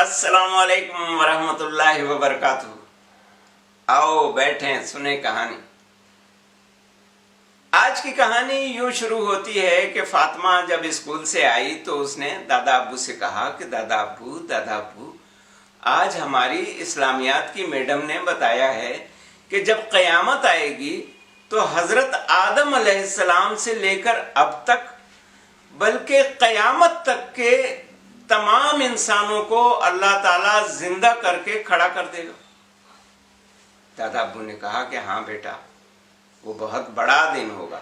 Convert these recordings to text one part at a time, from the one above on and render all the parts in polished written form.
अस्सलाम वालेकुम वरहमतुल्लाहि वबरकातुहू। आओ बैठें, सुने कहानी। आज की कहानी यूं शुरू होती है कि फातिमा जब स्कूल से आई तो उसने दादा अब्बू से कहा कि दादा अब्बू, आज हमारी इस्लामियात की मैडम ने बताया है कि जब क़यामत आएगी तो हजरत आदम अलैहिस्सलाम से लेकर अब तक बल्कि क़यामत तक के तमाम इंसानों को अल्लाह ताला जिंदा करके खड़ा कर देगा। दादा अब्बू ने कहा कि हाँ बेटा, वो बहुत बड़ा दिन होगा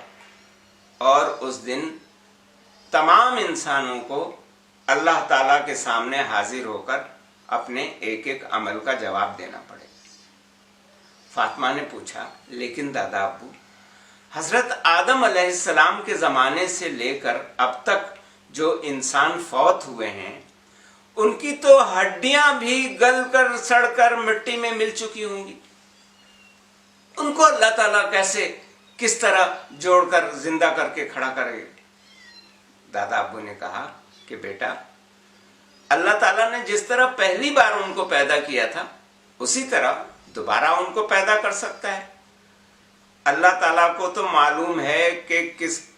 और उस दिन तमाम इंसानों को अल्लाह ताला के सामने हाजिर होकर अपने एक एक अमल का जवाब देना पड़ेगा। फातिमा ने पूछा, लेकिन दादा अब्बू, हजरत आदम अलैहिस्सलाम के ज़माने से लेकर अब तक जो इंसान फौत हुए हैं उनकी तो हड्डियां भी गलकर सड़कर मिट्टी में मिल चुकी होंगी, उनको अल्लाह ताला कैसे किस तरह जोड़कर जिंदा करके खड़ा करेगा? दादा अब्बू ने कहा कि बेटा, अल्लाह ताला ने जिस तरह पहली बार उनको पैदा किया था उसी तरह दोबारा उनको पैदा कर सकता है। अल्लाह ताला को तो मालूम है कि किसके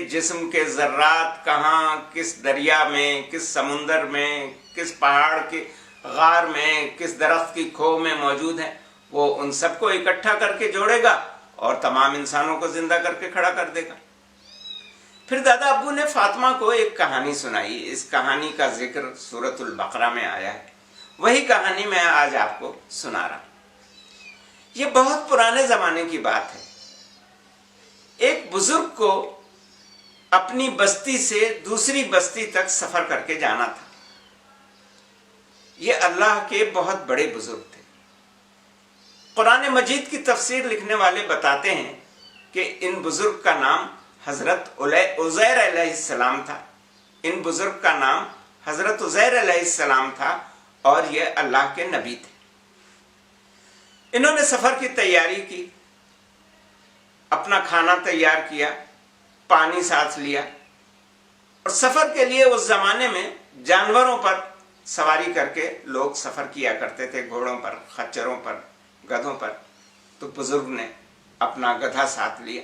जिस्म के जर्रात कहाँ, किस दरिया में, किस समुंदर में, किस पहाड़ के गार में, किस दरख्त की खो में मौजूद है। वो उन सबको इकट्ठा करके जोड़ेगा और तमाम इंसानों को जिंदा करके खड़ा कर देगा। फिर दादा अब्बू ने फातिमा को एक कहानी सुनाई। इस कहानी का जिक्र सूरतुल बकरा में आया है। वही कहानी मैं आज आपको सुना रहा हूं। ये बहुत पुराने जमाने की बात है। एक बुजुर्ग को अपनी बस्ती से दूसरी बस्ती तक सफर करके जाना था। ये अल्लाह के बहुत बड़े बुजुर्ग थे। कुरान मजीद की तफसीर लिखने वाले बताते हैं कि इन बुजुर्ग का नाम हजरत उज़ैर अलैहिस्सलाम था। इन बुजुर्ग का नाम हजरत उज़ैर अलैहिस्सलाम था और ये अल्लाह के नबी थे। इन्होंने सफर की तैयारी की, अपना खाना तैयार किया, पानी साथ लिया और सफर के लिए उस जमाने में जानवरों पर सवारी करके लोग सफर किया करते थे, घोड़ों पर, खच्चरों पर, गधों पर। तो बुजुर्ग ने अपना गधा साथ लिया,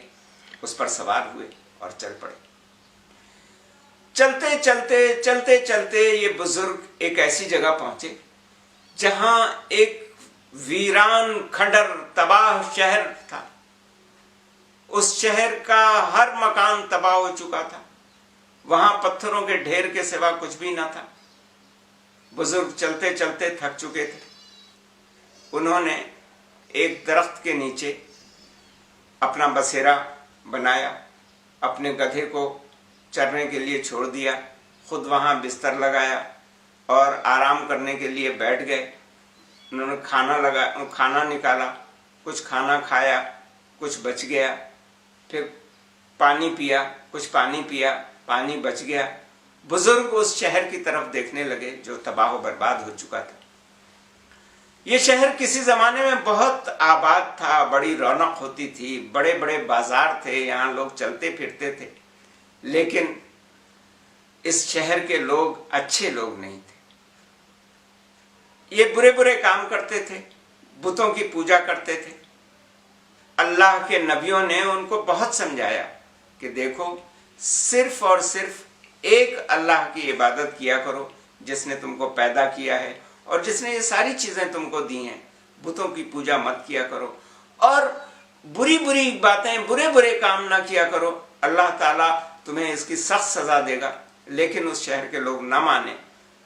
उस पर सवार हुए और चल पड़े। चलते चलते चलते चलते ये बुजुर्ग एक ऐसी जगह पहुंचे जहां एक वीरान खंडर तबाह शहर था। उस शहर का हर मकान तबाह हो चुका था। वहां पत्थरों के ढेर के सिवा कुछ भी ना था। बुजुर्ग चलते चलते थक चुके थे। उन्होंने एक दरख्त के नीचे अपना बसेरा बनाया, अपने गधे को चरने के लिए छोड़ दिया, खुद वहां बिस्तर लगाया और आराम करने के लिए बैठ गए। उन्होंने खाना निकाला, कुछ खाना खाया, कुछ बच गया। फिर पानी पिया, कुछ पानी पिया, पानी बच गया। बुजुर्ग उस शहर की तरफ देखने लगे जो तबाह व बर्बाद हो चुका था। ये शहर किसी जमाने में बहुत आबाद था, बड़ी रौनक होती थी, बड़े बड़े बाजार थे, यहाँ लोग चलते फिरते थे। लेकिन इस शहर के लोग अच्छे लोग नहीं थे। ये बुरे बुरे काम करते थे, बुतों की पूजा करते थे। अल्लाह के नबियों ने उनको बहुत समझाया कि देखो, सिर्फ और सिर्फ एक अल्लाह की इबादत किया करो जिसने तुमको पैदा किया है और जिसने ये सारी चीजें तुमको दी हैं। बुतों की पूजा मत किया करो और बुरी बुरी बातें, बुरे बुरे काम ना किया करो। अल्लाह ताला तुम्हें इसकी सख्त सजा देगा। लेकिन उस शहर के लोग ना माने।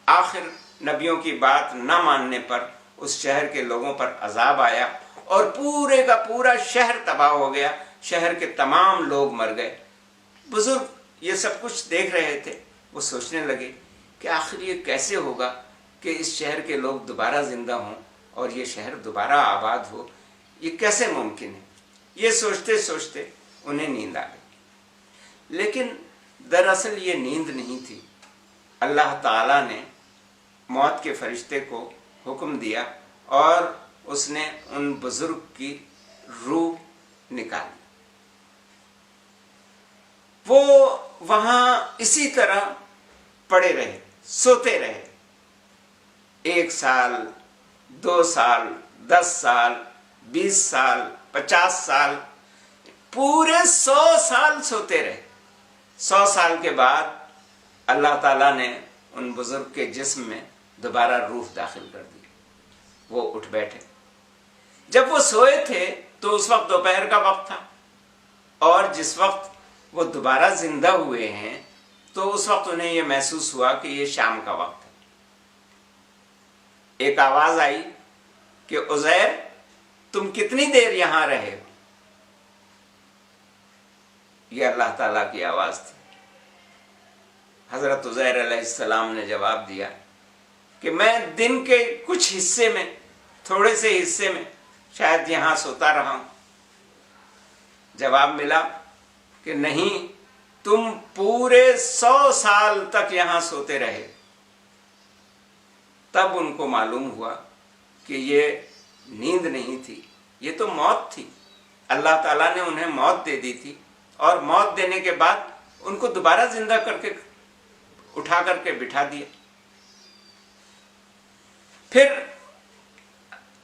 आखिर नबियों की बात ना मानने पर उस शहर के लोगों पर अजाब आया और पूरे का पूरा शहर तबाह हो गया। शहर के तमाम लोग मर गए। बुजुर्ग ये सब कुछ देख रहे थे। वो सोचने लगे कि आखिर ये कैसे होगा कि इस शहर के लोग दोबारा जिंदा हों और ये शहर दोबारा आबाद हो। ये कैसे मुमकिन है? ये सोचते सोचते उन्हें नींद आ गई। लेकिन दरअसल ये नींद नहीं थी। अल्लाह ताला ने मौत के फरिश्ते को हुक्म दिया और उसने उन बुजुर्ग की रूह निकाली। वो वहां इसी तरह पड़े रहे, सोते रहे। 1 साल, 2 साल, 10 साल, 20 साल, 50 साल, पूरे 100 साल सोते रहे। 100 साल के बाद अल्लाह ताला ने उन बुजुर्ग के जिस्म में दोबारा रूह दाखिल कर दी। वो उठ बैठे। जब वो सोए थे तो उस वक्त दोपहर का वक्त था, और जिस वक्त वो दोबारा जिंदा हुए हैं तो उस वक्त उन्हें यह महसूस हुआ कि ये शाम का वक्त है। एक आवाज आई कि उज़ैर, तुम कितनी देर यहां रहे हो? यह अल्लाह ताला की आवाज थी। हजरत उज़ैर अलैहिस्सलाम ने जवाब दिया कि मैं दिन के कुछ हिस्से में, थोड़े से हिस्से में शायद यहां सोता रहा हूं। जवाब मिला कि नहीं, तुम पूरे 100 साल तक यहां सोते रहे। तब उनको मालूम हुआ कि ये नींद नहीं थी, ये तो मौत थी। अल्लाह ताला ने उन्हें मौत दे दी थी, और मौत देने के बाद उनको दोबारा जिंदा करके उठा करके बिठा दिया। फिर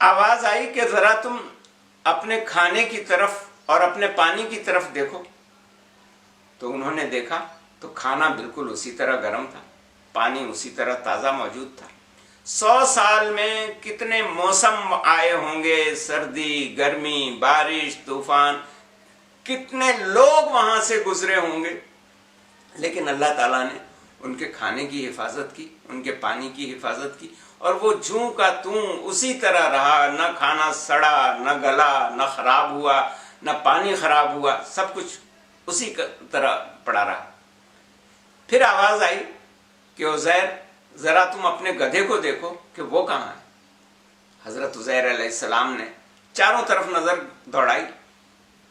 आवाज आई कि जरा तुम अपने खाने की तरफ और अपने पानी की तरफ देखो। तो उन्होंने देखा तो खाना बिल्कुल उसी तरह गर्म था, पानी उसी तरह ताजा मौजूद था। 100 साल में कितने मौसम आए होंगे, सर्दी, गर्मी, बारिश, तूफान, कितने लोग वहां से गुजरे होंगे, लेकिन अल्लाह ताला ने उनके खाने की हिफाजत की, उनके पानी की हिफाजत की, और वो जूं का तूं उसी तरह रहा। न खाना सड़ा, न गला, न खराब हुआ, न पानी खराब हुआ, सब कुछ उसी तरह पड़ा रहा। फिर आवाज आई कि उज़ैर, जरा तुम अपने गधे को देखो कि वो कहां है। हजरत उज़ैर अलैहिस्सलाम ने चारों तरफ नजर दौड़ाई,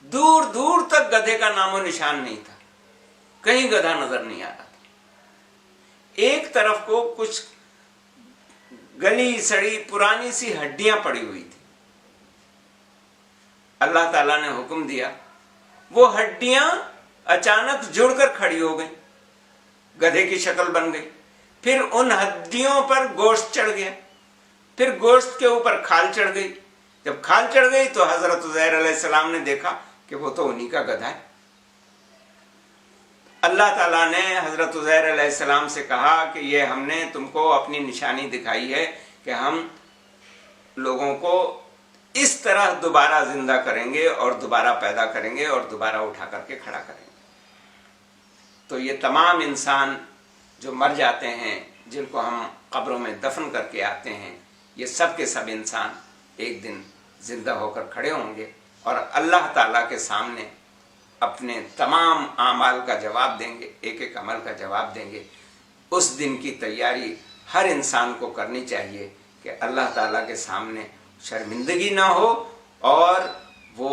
दूर दूर तक गधे का नामो निशान नहीं था, कहीं गधा नजर नहीं आ रहा था। एक तरफ को कुछ गली सड़ी पुरानी सी हड्डियां पड़ी हुई थी। अल्लाह ताला ने हुक्म दिया, वो हड्डियां अचानक जुड़कर खड़ी हो गई, गधे की शक्ल बन गई। फिर उन हड्डियों पर गोश्त चढ़ गया, फिर गोश्त के ऊपर खाल चढ़ गई। जब खाल चढ़ गई तो हजरत उज़ैर अलैहिस्सलाम ने देखा कि वो तो उन्हीं का गधा है। अल्लाह ताला ने हजरत उज़ैर अलैहिस्सलाम से कहा कि ये हमने तुमको अपनी निशानी दिखाई है कि हम लोगों को इस तरह दोबारा जिंदा करेंगे और दोबारा पैदा करेंगे और दोबारा उठा करके खड़ा करेंगे। तो ये तमाम इंसान जो मर जाते हैं, जिनको हम कब्रों में दफन करके आते हैं, ये सब के सब इंसान एक दिन जिंदा होकर खड़े होंगे और अल्लाह ताला के सामने अपने तमाम आमाल का जवाब देंगे, एक एक अमल का जवाब देंगे। उस दिन की तैयारी हर इंसान को करनी चाहिए कि अल्लाह ताला के सामने शर्मिंदगी ना हो और वो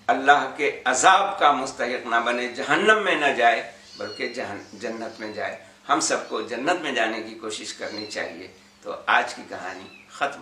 अल्लाह के अजाब का मुस्तहिक ना बने, जहन्नम में ना जाए बल्कि जन्नत में जाए। हम सबको जन्नत में जाने की कोशिश करनी चाहिए। तो आज की कहानी खत्म।